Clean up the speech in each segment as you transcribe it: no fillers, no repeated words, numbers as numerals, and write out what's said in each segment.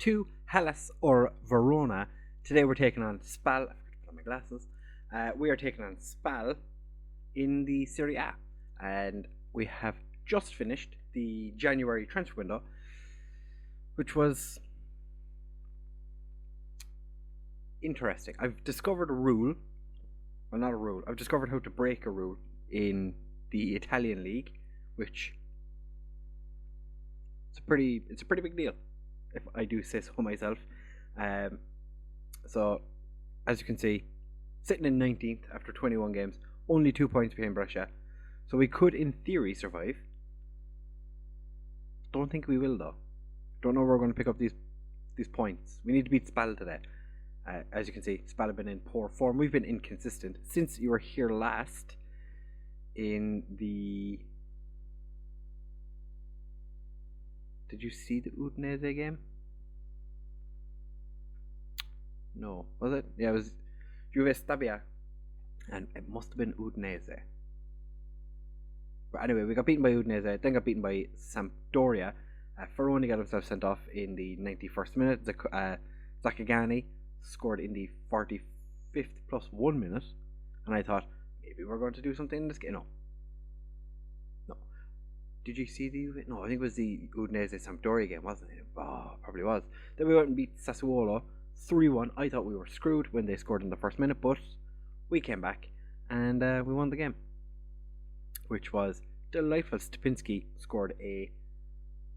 to Hellas Verona. Today we're taking on Spal. I forgot to put on my glasses. We are taking on Spal in the Serie A, and we have just finished the January transfer window, which was interesting. I've discovered a rule. Well, not a rule. I've discovered how to break a rule in the Italian league, which it's a pretty big deal, if I do say so myself. So, as you can see, sitting in 19th after 21 games, only 2 points behind Brescia. So we could, in theory, survive. Don't think we will, though. Don't know where we're going to pick up these points. We need to beat Spal today. As you can see, Spal have been in poor form. We've been inconsistent since you were here last in the... Did you see the Udinese game? No. Was it? Yeah, it was Juve Stabia. And it must have been Udinese. But anyway, we got beaten by Udinese, then got beaten by Sampdoria. Ferroni got himself sent off in the 91st minute. Zakagani scored in the 45th plus 1 minute. And I thought, maybe we're going to do something in this game. No. Did you see the... No, I think it was the Udinese Sampdoria game, wasn't it? Oh, probably was. Then we went and beat Sassuolo 3-1. I thought we were screwed when they scored in the first minute, but we came back and we won the game, which was delightful. Stupinski scored a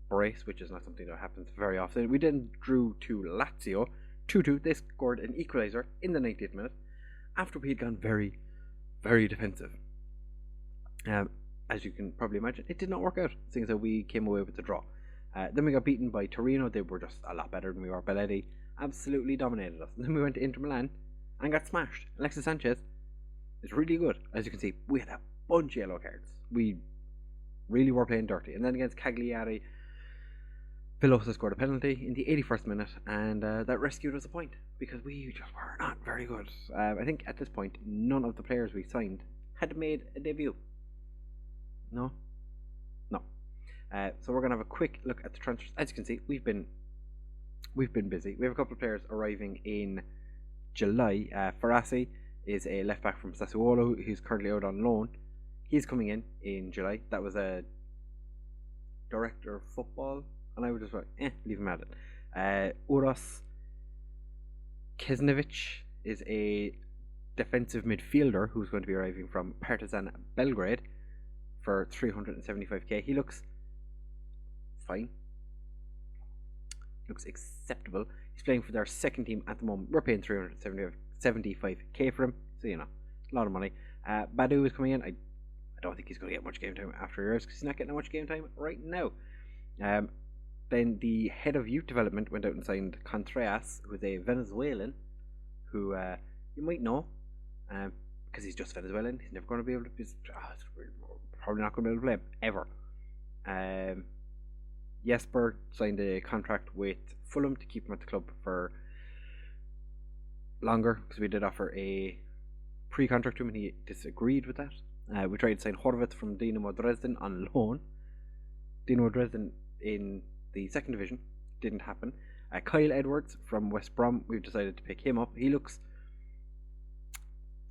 brace, which is not something that happens very often. We then drew to Lazio 2-2. They scored an equaliser in the 90th minute after we had gone very, very defensive. As you can probably imagine, it did not work out, seeing as we came away with the draw. Then we got beaten by Torino. They were just a lot better than we were. Belletti absolutely dominated us. And then we went to Inter Milan and got smashed. Alexis Sanchez is really good. As you can see, we had a bunch of yellow cards. We really were playing dirty. And then against Cagliari, Velosa scored a penalty in the 81st minute, and that rescued us a point, because we just were not very good. I think at this point, none of the players we signed had made a debut. No. So we're going to have a quick look at the transfers. As you can see, we've been busy. We have a couple of players arriving in July. Ferrasi is a left back from Sassuolo who's currently out on loan. He's coming in July. That was a director of football, and I would just like, leave him at it. Uros Kesnevic is a defensive midfielder who's going to be arriving from Partizan Belgrade for 375k. He looks fine. Looks acceptable. He's playing for their second team at the moment. We're paying 375k for him, so a lot of money. Badu is coming in. I don't think he's going to get much game time after years, because he's not getting that much game time right now. Then the head of youth development went out and signed Contreras, who is a Venezuelan, who you might know, because he's just Venezuelan. He's never going to be able to. Probably not going to be able to play him ever. Jesper signed a contract with Fulham to keep him at the club for longer, because we did offer a pre-contract to him and he disagreed with that. We tried to sign Horvath from Dinamo Dresden on loan. Dinamo Dresden in the second division, didn't happen. Kyle Edwards from West Brom, we've decided to pick him up. He looks,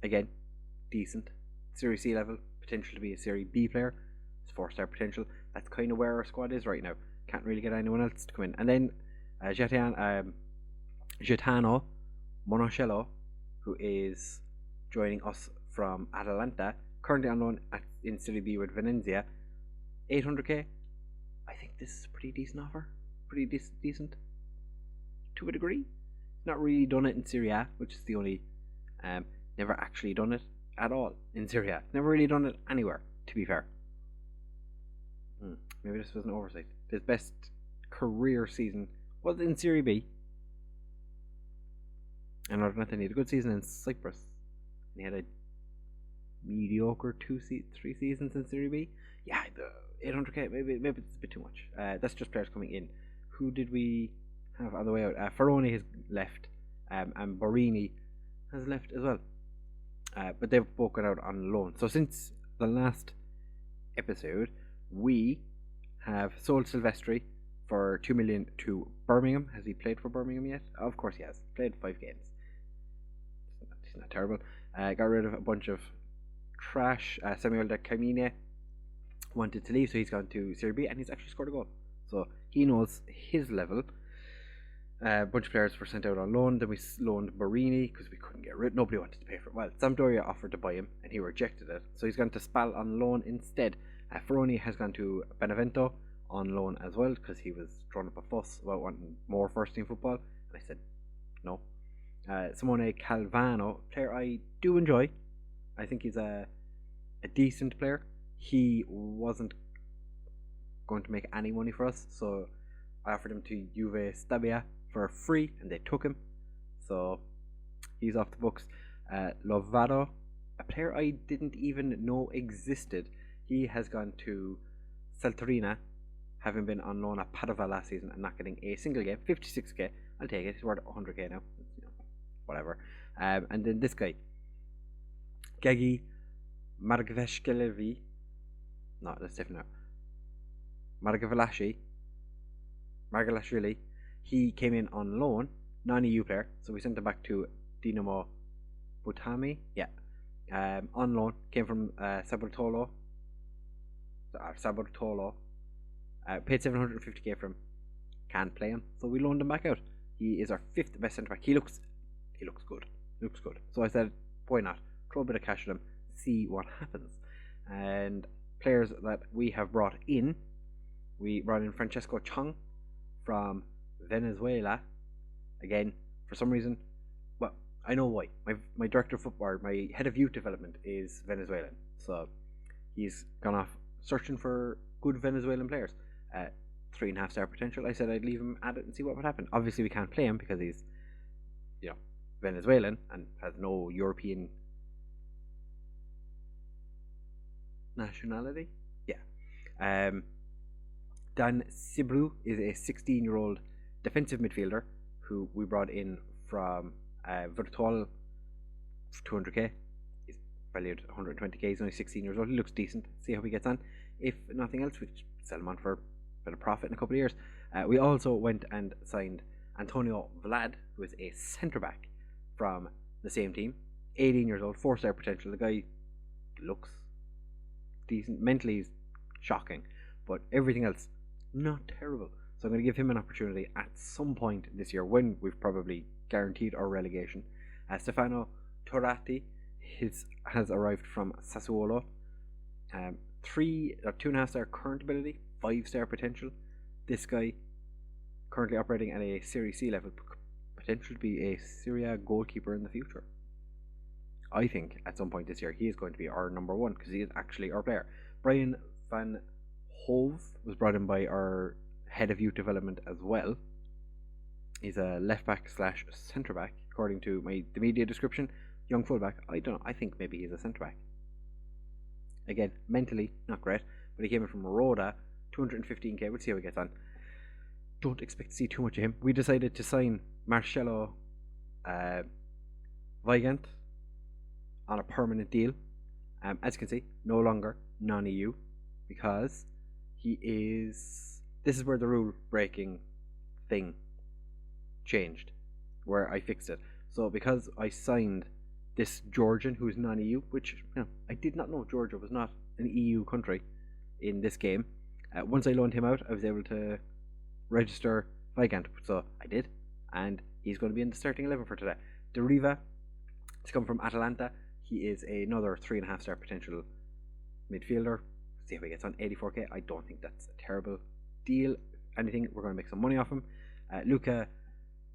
again, decent. Serie C level, potential to be a Serie B player. It's 4-star potential. That's kind of where our squad is right now. Can't really get anyone else to come in. And then Gaetano Monticello, who is joining us from Atalanta, currently on loan in Serie B with Venezia. 800k. I think this is a pretty decent offer. Pretty decent. To a degree. Not really done it in Serie A, which is the only... never actually done it at all in Serie A. Never really done it anywhere, to be fair. Maybe this was an oversight. His best career season was in Serie B. And other than that, he had a good season in Cyprus. And he had a mediocre 3 seasons in Serie B. Yeah, 800k, maybe it's a bit too much. That's just players coming in. Who did we have on the way out? Ferroni has left, and Borini has left as well. But they've both gone out on loan. So since the last episode, we have sold Silvestri for 2 million to Birmingham. Has he played for Birmingham yet? Of course he has. Played 5 games. He's not terrible. Got rid of a bunch of trash. Samuel de Carmine wanted to leave, so he's gone to Serie B, and he's actually scored a goal. So he knows his level. A bunch of players were sent out on loan. Then we loaned Marini because we couldn't get rid. Nobody wanted to pay for it. Well, Sampdoria offered to buy him, and he rejected it. So he's gone to Spal on loan instead. Ferroni has gone to Benevento on loan as well because he was throwing up a fuss about wanting more first team football, and I said no. Simone Calvano, player I do enjoy. I think he's a decent player. He wasn't going to make any money for us, so I offered him to Juve Stabia for free, and they took him. So he's off the books. Lovado, a player I didn't even know existed. He has gone to Saltarina, having been on loan at Padova last season and not getting a single game. 56k, I'll take it. He's worth 100k now. Whatever. And then this guy, Gagi Margveshkelevi. No, that's different now. Margalashvili. He came in on loan, non-EU player, so we sent him back to Dinamo Butami. Yeah. On loan, came from Sabortolo. Paid 750k for him. Can't play him, so we loaned him back out. He is our 5th best centre back. He looks good. So I said, why not? Throw a bit of cash at him, see what happens. And players that we have brought in, we brought in Francesco Chong from Venezuela. Again, for some reason, well, I know why. My director of football, my head of youth development is Venezuelan, so he's gone off searching for good Venezuelan players. 3.5 star potential. I said I'd leave him at it and see what would happen. Obviously, we can't play him because he's, Venezuelan and has no European nationality. Yeah. Dan Sibru is a 16-year-old defensive midfielder who we brought in from Virtual for 200k. He's valued 120k. He's only 16 years old. He looks decent. See how he gets on. If nothing else, we sell him on for a bit of profit in a couple of years. We also went and signed Antonio Vlad, who is a centre back from the same team. 18 years old, 4-star potential. The guy looks decent. Mentally, he's shocking, but everything else, not terrible. So I'm going to give him an opportunity at some point this year when we've probably guaranteed our relegation. Stefano Torati has arrived from Sassuolo. 2.5 star current ability, 5-star potential. This guy currently operating at a Serie C level, potential to be a Serie A goalkeeper in the future. I think at some point this year he is going to be our number one because he is actually our player. Brian Van Hove was brought in by our head of youth development as well. He's a left back / centre back according to the media description. Young fullback. I don't know. I think maybe he's a centre back. Again, mentally not great, but he came in from Roda, 215k. We'll see how he gets on. Don't expect to see too much of him. We decided to sign Marcelo Weigand on a permanent deal. As you can see, no longer non-EU because he is. This is where the rule breaking thing changed, where I fixed it. So because I signed this Georgian who's non-EU, which I did not know Georgia was not an EU country in this game. Once I loaned him out, I was able to register Weigand, so I did, and he's going to be in the starting 11 for today. Deriva has come from Atalanta. He is another 3.5 star potential midfielder. See how he gets on. 84k. I don't think that's a terrible deal. If anything, we're going to make some money off him. Luka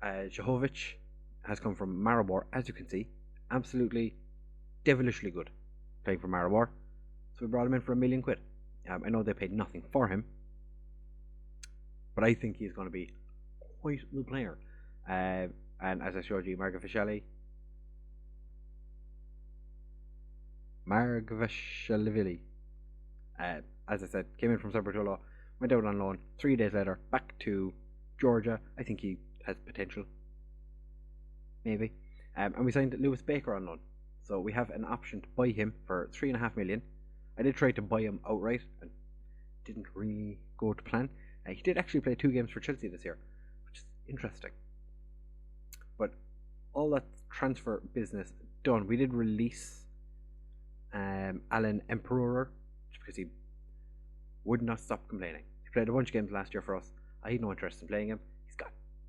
Jahovic has come from Maribor, as you can see. Absolutely devilishly good playing for Maribor. So we brought him in for £1 million. I know they paid nothing for him, but I think he's going to be quite the player. And as I showed you, Margveshvili, as I said, came in from Sabortolo, went out on loan. 3 days later, back to Georgia. I think he has potential, maybe. And we signed Lewis Baker on loan, so we have an option to buy him for $3.5 million. I did try to buy him outright and didn't really go to plan. He did actually play 2 games for Chelsea this year, which is interesting. But all that transfer business done. We did release Alan Emperor because he would not stop complaining. He played a bunch of games last year for us. I had no interest in playing him.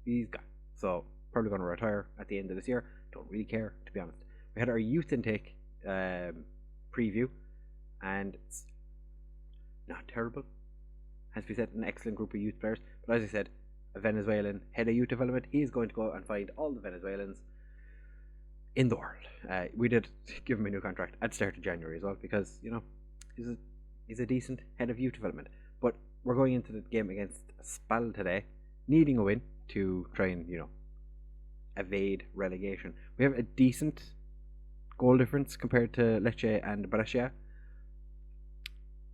He's gone. So probably going to retire at the end of this year. Don't really care, to be honest. We had our youth intake preview, and it's not terrible. As we said, an excellent group of youth players. But as I said, a Venezuelan head of youth development. He's going to go and find all the Venezuelans in the world. We did give him a new contract at the start of January as well, because he's a decent head of youth development. But we're going into the game against Spal today, needing a win to try and evade relegation. We have a decent goal difference compared to Lecce and Brescia,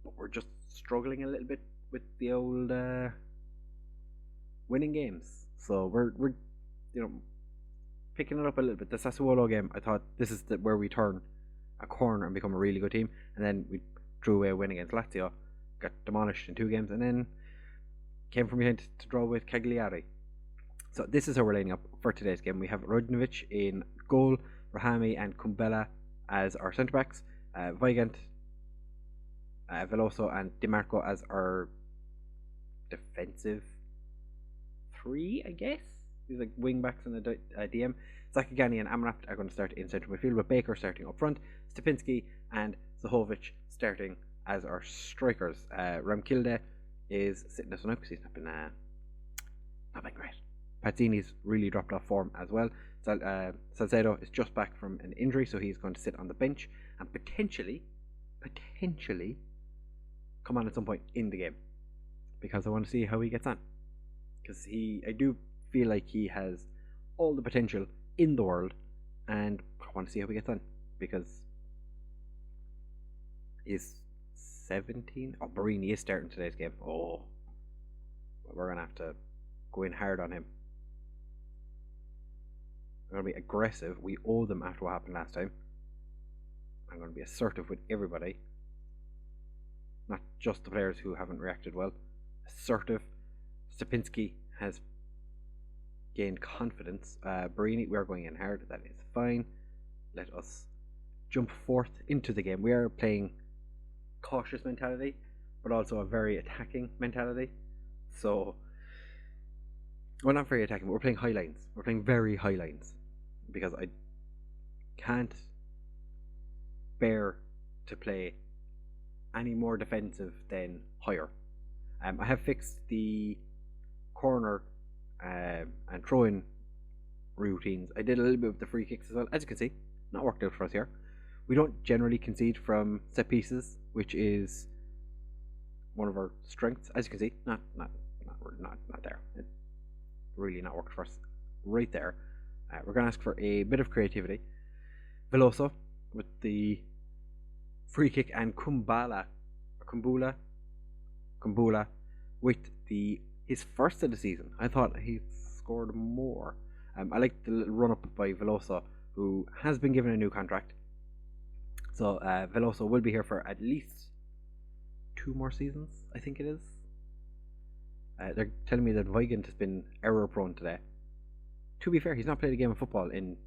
but we're just struggling a little bit with the old winning games. So we're picking it up a little bit. The Sassuolo game, I thought this is where we turn a corner and become a really good team, and then we drew away a win against Lazio, got demolished in 2 games, and then came from behind to draw with Cagliari. So this is how we're lining up for today's game. We have Rodinovic in goal, Rahami and Kumbela as our centre backs, Weigand, Veloso and DiMarco as our defensive 3, I guess. These like wing backs and a DM. Zakagani and Amrabat are going to start in central midfield, with Baker starting up front, Stepinski and Zahovic starting as our strikers. Ramkilde is sitting this one out because he's not been great. Pazzini's really dropped off form as well. Salcedo is just back from an injury, so he's going to sit on the bench and potentially come on at some point in the game, because I want to see how he gets on, because I do feel like he has all the potential in the world, and I want to see how he gets on, because he's 17. Oh, Barini is starting today's game. Oh, we're going to have to go in hard on him. I'm going to be aggressive. We owe them after what happened last time. I'm going to be assertive with everybody, not just the players who haven't reacted well. Assertive. Stepinski has gained confidence. Barini, we are going in hard. That is fine. Let us jump forth into the game. We are playing cautious mentality, but also a very attacking mentality. So, well, not very attacking, but we're playing high lines. We're playing very high lines, because I can't bear to play any more defensive than higher. I have fixed the corner and throw-in routines. I did a little bit with the free kicks as well. As you can see, not worked out for us here. We don't generally concede from set pieces, which is one of our strengths. As you can see, not there. It really not worked for us right there. We're going to ask for a bit of creativity. Veloso with the free kick, and Kumbula with his first of the season. I thought he scored more. I like the little run up by Veloso, who has been given a new contract. So Veloso will be here for at least 2 more seasons, I think it is. They're telling me that Weigand has been error prone today. To be fair, he's not played a game of football in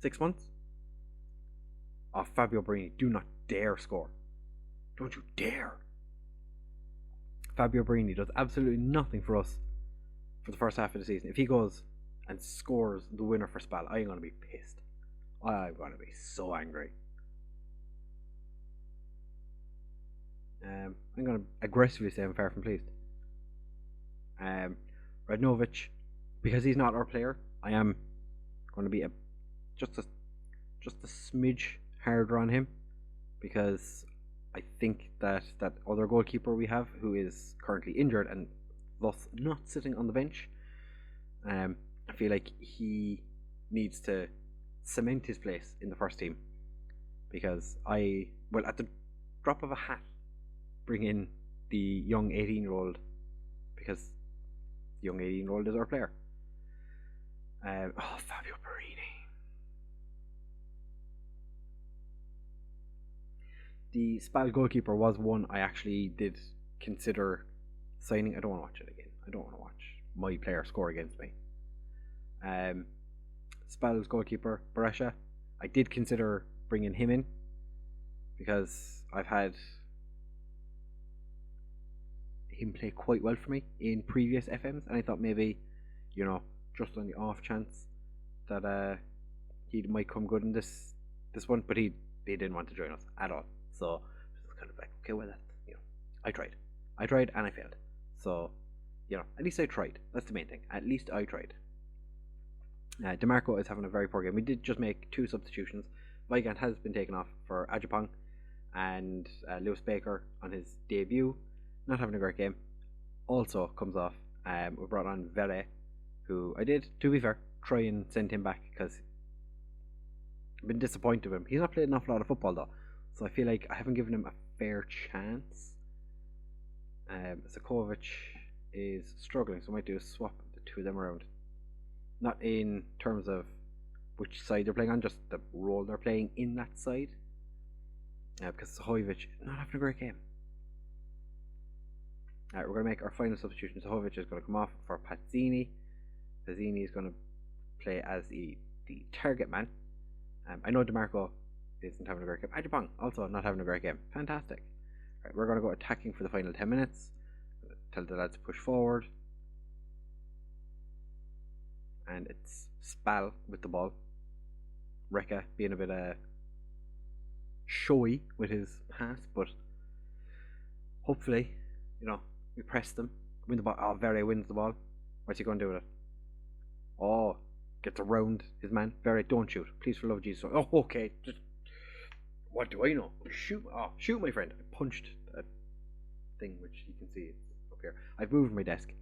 6 months. Oh, Fabio Barini, do not dare score. Don't you dare. Fabio Barini does absolutely nothing for us for the first half of the season. If he goes and scores the winner for Spal, I'm going to be pissed. I'm going to be so angry. I'm going to aggressively say I'm far from pleased. Radnovic, because he's not our player, I am going to be just a smidge harder on him, because I think that other goalkeeper we have, who is currently injured and thus not sitting on the bench, I feel like he needs to cement his place in the first team, because at the drop of a hat, bring in the young 18-year-old, because the young 18-year-old is our player. Fabio Barini. The Spal goalkeeper was one I actually did consider signing. I don't want to watch it again. I don't want to watch my player score against me. Spal's goalkeeper, Beresha. I did consider bringing him in because I've had him play quite well for me in previous FMs, and I thought maybe, just on the off chance that he might come good in this one, but he didn't want to join us at all. So it's kind of like, okay, well, I tried and I failed. So at least I tried. That's the main thing. At least I tried. DeMarco is having a very poor game. We did just make 2 substitutions. Weigand has been taken off for Ajapong, and Lewis Baker on his debut, not having a great game, also comes off. We brought on Vere, who I did, to be fair, try and send him back because I've been disappointed with him. He's not played an awful lot of football though, so I feel like I haven't given him a fair chance. Zakovic is struggling, so I might do a swap the 2 of them around. Not in terms of which side they're playing on, just the role they're playing in that side. Because Zahovic is not having a great game. We're going to make our final substitution. Zahovic is going to come off for Pazzini. Pazzini is going to play as the target man. I know DeMarco isn't having a great game. Ajapong also not having a great game. Fantastic. Right, we're going to go attacking for the final 10 minutes. Tell the lads to push forward. And it's Spal with the ball. Rekka being a bit showy with his pass, but hopefully, we press them, win the ball. Oh, Vere wins the ball. What's he going to do with it? Oh, gets around his man. Vere, don't shoot. Please, for love of Jesus. Oh, okay. Just, what do I know? Shoot. Oh, shoot, my friend. I punched that thing, which you can see up here. I've moved my desk.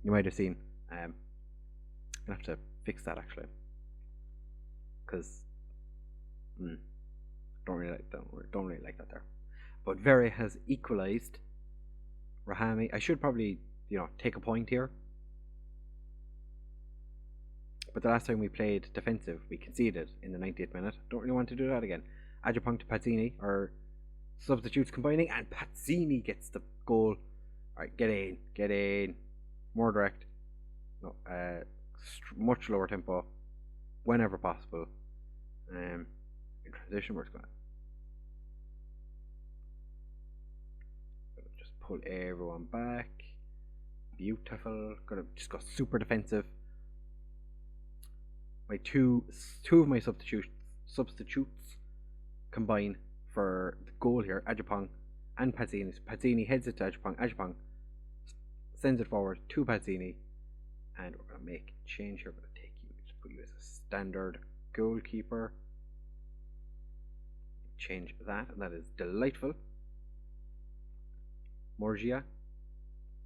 You might have seen. I'm going to have to fix that, actually. Because don't really like that there. But Vere has equalised. Rahami, I should probably take a point here, but the last time we played defensive we conceded in the 90th minute. Don't really want to do that again. Ajapong to Pazzini, or substitutes combining, and Pazzini gets the goal. Alright, get in, more direct, much lower tempo whenever possible. In transition, we're just gonna just pull everyone back. Beautiful. Gonna just go super defensive. My two of my substitutes combine for the goal here. Ajapong and Pazzini. So Pazzini heads it to Ajapong. Ajapong sends it forward to Pazzini, and we're gonna make a change here. We're gonna take you, just put you as a standard goalkeeper. Change that, and that is delightful. Morgia.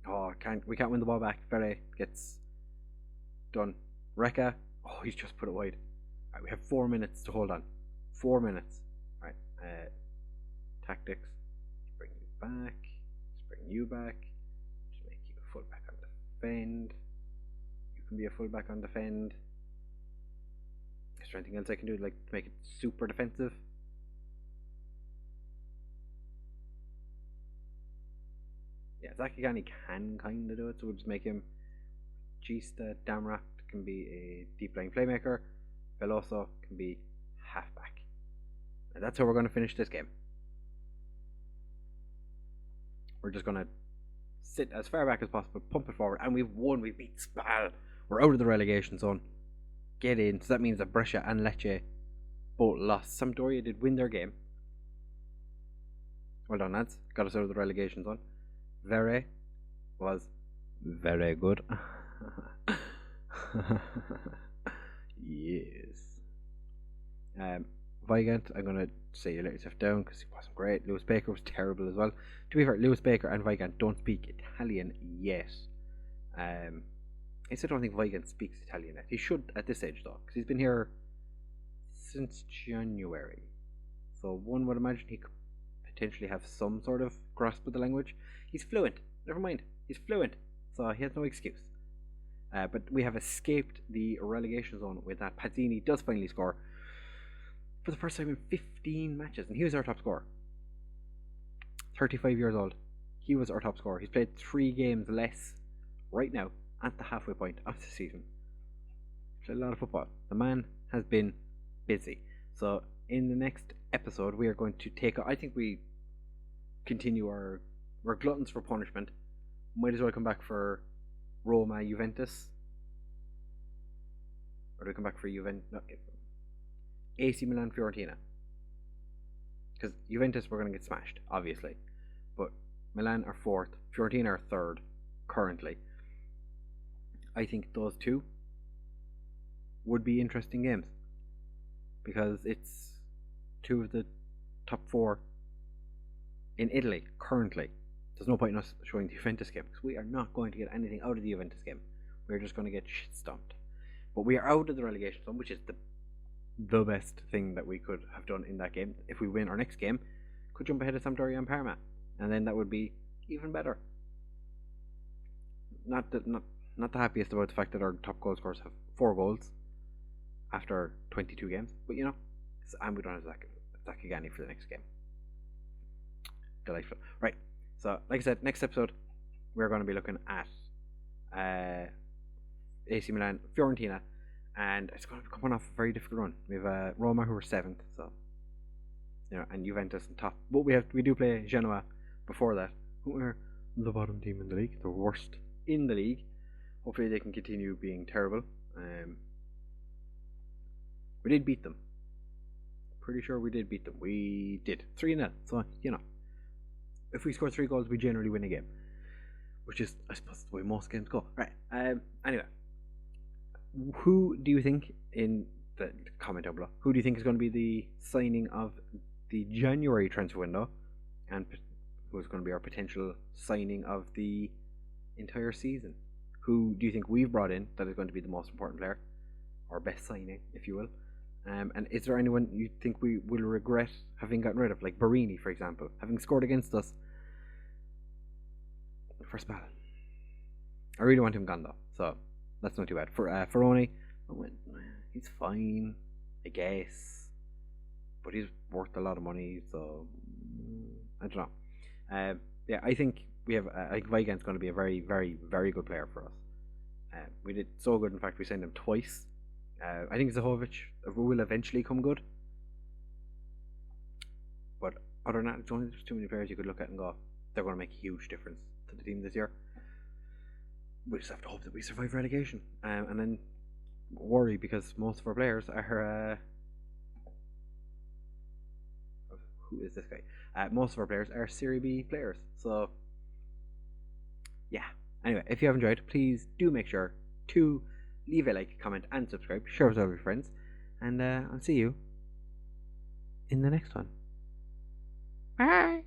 Oh, we can't win the ball back. Vere gets done. Rekka. Oh, he's just put it wide. Alright, we have 4 minutes to hold on. 4 minutes. Alright, tactics. Bring you back. Just bring you back. Just make you a fullback on defend. You can be a fullback on defend. Is there anything else I can do, like to make it super defensive? Yeah, Zakigani can kind of do it, so we'll just make him Gista. Damrak can be a deep lying playmaker. Veloso can be halfback. And that's how we're going to finish this game. We're just going to sit as far back as possible, pump it forward, and we've won. We beat Spal. We're out of the relegation zone. Get in. So that means that Brescia and Lecce both lost. Sampdoria did win their game. Well done, lads. Got us out of the relegation zone. Vere was very good. Yes. Weigand, I'm going to say you let yourself down because he wasn't great. Lewis Baker was terrible as well. To be fair, Lewis Baker and Weigand don't speak Italian yet. I still don't think Weigand speaks Italian yet. He should at this age though, because he's been here since January. So one would imagine he could potentially have some sort of grasp of the language. He's fluent. Never mind. He's fluent. So he has no excuse. But we have escaped the relegation zone with that. Pazzini does finally score for the first time in 15 matches, and he was our top scorer. 35 years old. he was our top scorer. He's played 3 games less right now at the halfway point of the season. Played a lot of football. The man has been busy. So in the next episode, we are going to take. I think we continue we're gluttons for punishment. Might as well come back for Roma, Juventus, or do we come back for AC Milan, Fiorentina? Because Juventus, we're going to get smashed, obviously, but Milan are 4th, Fiorentina are 3rd currently. I think those two would be interesting games because it's 2 of the top 4 in Italy currently. There's no point in us showing the Juventus game because we are not going to get anything out of the Juventus game. We're just going to get shit stomped. But we are out of the relegation zone, which is the best thing that we could have done in that game. If we win our next game, could jump ahead of Sampdoria and Parma, and then that would be even better. Not the happiest about the fact that our top goal scorers have 4 goals after 22 games, but you know, and we don't have Zakagani for the next game. Delightful. Right, so like I said, next episode we're going to be looking at AC Milan, Fiorentina, and it's going to be coming off a very difficult run. We have Roma, who are 7th, so you know, and Juventus on top. But we do play Genoa before that, who are the bottom team in the league, the worst in the league. Hopefully they can continue being terrible. We did beat them. Pretty sure we did beat them. We did 3-0. So you know, if we score 3 goals, we generally win a game, which is, I suppose, the way most games go. Right. Anyway, who do you think, in the comment down below, who do you think is going to be the signing of the January transfer window, and who is going to be our potential signing of the entire season? Who do you think we've brought in that is going to be the most important player, or best signing, if you will? And is there anyone you think we will regret having gotten rid of, like Barini, for example, having scored against us for a spell? I really want him gone though, so that's not too bad. For Ferroni, he's fine, I guess, but he's worth a lot of money, so I don't know. Yeah, I think we have. I think Weigand's going to be a very, very, very good player for us. We did so good, in fact, we signed him twice. I think Zahovic will eventually come good, but other than that, there's too many players you could look at and go, they're going to make a huge difference to the team this year. We just have to hope that we survive relegation, and then worry because most of our players are who is this guy? Most of our players are Serie B players, so yeah. Anyway, if you have enjoyed, please do make sure to leave a like, comment, and subscribe. Share with all your friends, and I'll see you in the next one. Bye.